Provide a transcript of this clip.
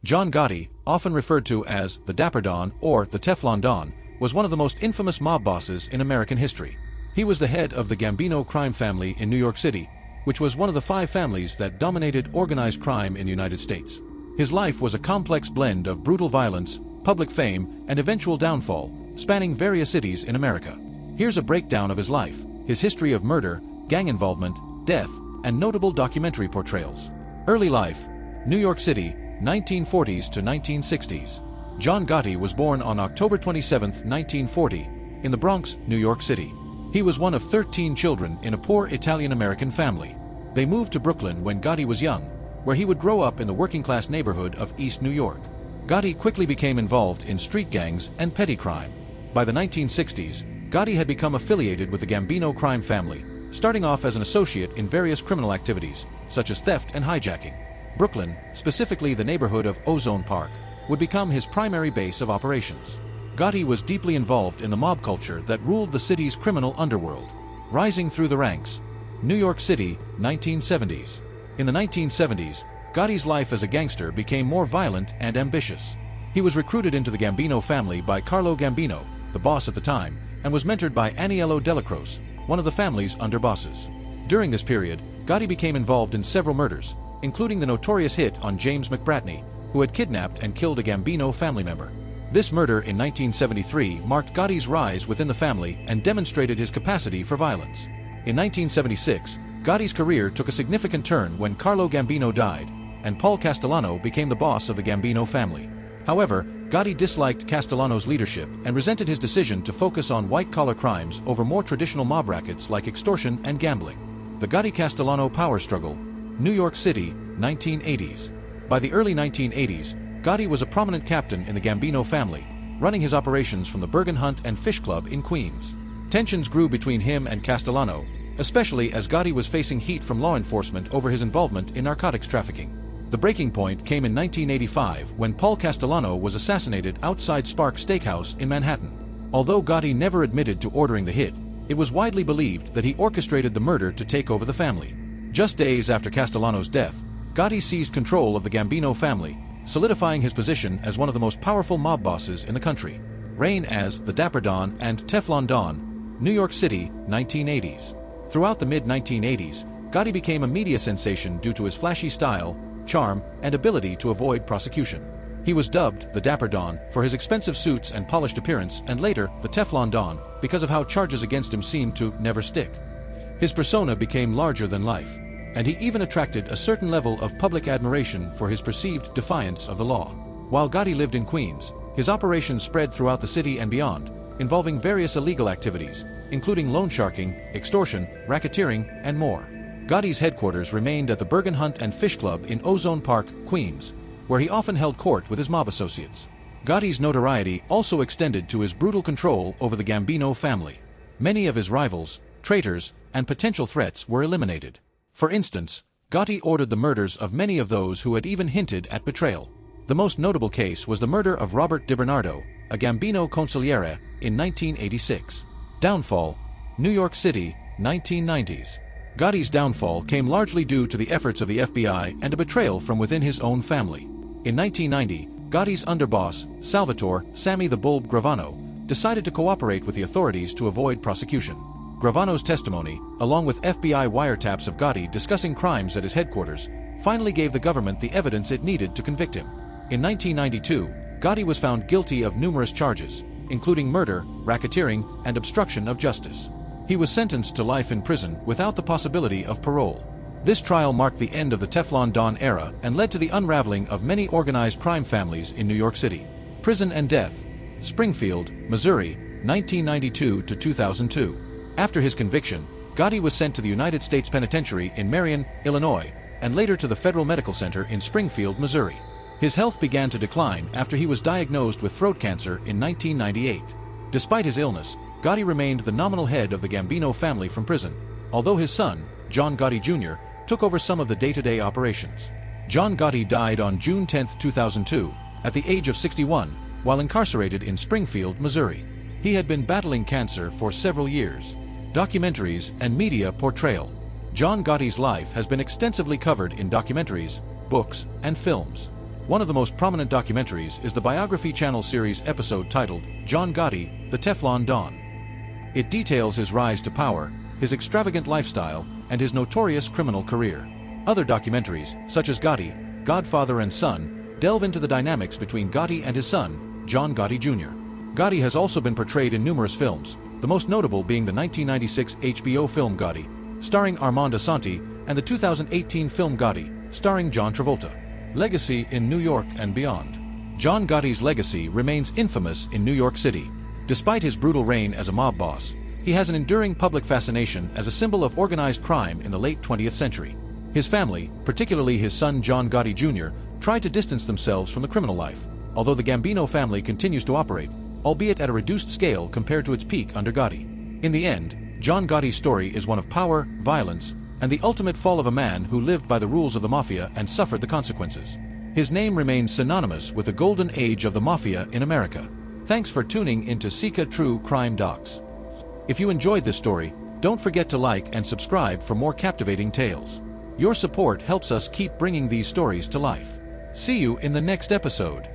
John Gotti, often referred to as the Dapper Don or the Teflon Don, was one of the most infamous mob bosses in American history. He was the head of the Gambino crime family in New York City, which was one of the 5 families that dominated organized crime in the United States. His life was a complex blend of brutal violence, public fame, and eventual downfall, spanning various cities in America. Here's a breakdown of his life, his history of murder, gang involvement, death, and notable documentary portrayals. Early life: New York City, 1940s to 1960s. John Gotti was born on October 27, 1940, in the Bronx, New York City. He was one of 13 children in a poor Italian-American family. They moved to Brooklyn when Gotti was young, where he would grow up in the working-class neighborhood of East New York. Gotti quickly became involved in street gangs and petty crime. By the 1960s, Gotti had become affiliated with the Gambino crime family, starting off as an associate in various criminal activities, such as theft and hijacking. Brooklyn, specifically the neighborhood of Ozone Park, would become his primary base of operations. Gotti was deeply involved in the mob culture that ruled the city's criminal underworld. Rising through the ranks: New York City, 1970s. In the 1970s, Gotti's life as a gangster became more violent and ambitious. He was recruited into the Gambino family by Carlo Gambino, the boss at the time, and was mentored by Aniello Delacroce, one of the family's underbosses. During this period, Gotti became involved in several murders, including the notorious hit on James McBratney, who had kidnapped and killed a Gambino family member. This murder in 1973 marked Gotti's rise within the family and demonstrated his capacity for violence. In 1976, Gotti's career took a significant turn when Carlo Gambino died, and Paul Castellano became the boss of the Gambino family. However, Gotti disliked Castellano's leadership and resented his decision to focus on white-collar crimes over more traditional mob rackets like extortion and gambling. The Gotti-Castellano power struggle: New York City, 1980s. By the early 1980s, Gotti was a prominent captain in the Gambino family, running his operations from the Bergen Hunt and Fish Club in Queens. Tensions grew between him and Castellano, especially as Gotti was facing heat from law enforcement over his involvement in narcotics trafficking. The breaking point came in 1985 when Paul Castellano was assassinated outside Sparks Steakhouse in Manhattan. Although Gotti never admitted to ordering the hit, it was widely believed that he orchestrated the murder to take over the family. Just days after Castellano's death, Gotti seized control of the Gambino family, solidifying his position as one of the most powerful mob bosses in the country. Reign as the Dapper Don and Teflon Don, New York City, 1980s. Throughout the mid-1980s, Gotti became a media sensation due to his flashy style, charm, and ability to avoid prosecution. He was dubbed the Dapper Don for his expensive suits and polished appearance, and later the Teflon Don because of how charges against him seemed to never stick. His persona became larger than life, and he even attracted a certain level of public admiration for his perceived defiance of the law. While Gotti lived in Queens, his operations spread throughout the city and beyond, involving various illegal activities, including loan sharking, extortion, racketeering, and more. Gotti's headquarters remained at the Bergen Hunt and Fish Club in Ozone Park, Queens, where he often held court with his mob associates. Gotti's notoriety also extended to his brutal control over the Gambino family. Many of his rivals, traitors, and potential threats were eliminated. For instance, Gotti ordered the murders of many of those who had even hinted at betrayal. The most notable case was the murder of Robert DiBernardo, a Gambino consigliere, in 1986. Downfall: New York City, 1990s. Gotti's downfall came largely due to the efforts of the FBI and a betrayal from within his own family. In 1990, Gotti's underboss, Salvatore "Sammy the Bulb" Gravano, decided to cooperate with the authorities to avoid prosecution. Gravano's testimony, along with FBI wiretaps of Gotti discussing crimes at his headquarters, finally gave the government the evidence it needed to convict him. In 1992, Gotti was found guilty of numerous charges, including murder, racketeering, and obstruction of justice. He was sentenced to life in prison without the possibility of parole. This trial marked the end of the Teflon Don era and led to the unraveling of many organized crime families in New York City. Prison and death: Springfield, Missouri, 1992 to 2002. After his conviction, Gotti was sent to the United States Penitentiary in Marion, Illinois, and later to the Federal Medical Center in Springfield, Missouri. His health began to decline after he was diagnosed with throat cancer in 1998. Despite his illness, Gotti remained the nominal head of the Gambino family from prison, although his son, John Gotti Jr., took over some of the day-to-day operations. John Gotti died on June 10, 2002, at the age of 61, while incarcerated in Springfield, Missouri. He had been battling cancer for several years. Documentaries and media portrayal: John Gotti's life has been extensively covered in documentaries, books, and films. One of the most prominent documentaries is the Biography Channel series episode titled John Gotti, the Teflon Don. It details his rise to power, his extravagant lifestyle, and his notorious criminal career. Other documentaries, such as Gotti, Godfather and Son, delve into the dynamics between Gotti and his son, John Gotti Jr. Gotti has also been portrayed in numerous films, the most notable being the 1996 HBO film Gotti, starring Armand Assante, and the 2018 film Gotti, starring John Travolta. Legacy in New York and beyond. John Gotti's legacy remains infamous in New York City. Despite his brutal reign as a mob boss, he has an enduring public fascination as a symbol of organized crime in the late 20th century. His family, particularly his son John Gotti Jr., tried to distance themselves from the criminal life, although the Gambino family continues to operate, albeit at a reduced scale compared to its peak under Gotti. In the end, John Gotti's story is one of power, violence, and the ultimate fall of a man who lived by the rules of the mafia and suffered the consequences. His name remains synonymous with the golden age of the mafia in America. Thanks for tuning into Sika True Crime Docs. If you enjoyed this story, don't forget to like and subscribe for more captivating tales. Your support helps us keep bringing these stories to life. See you in the next episode.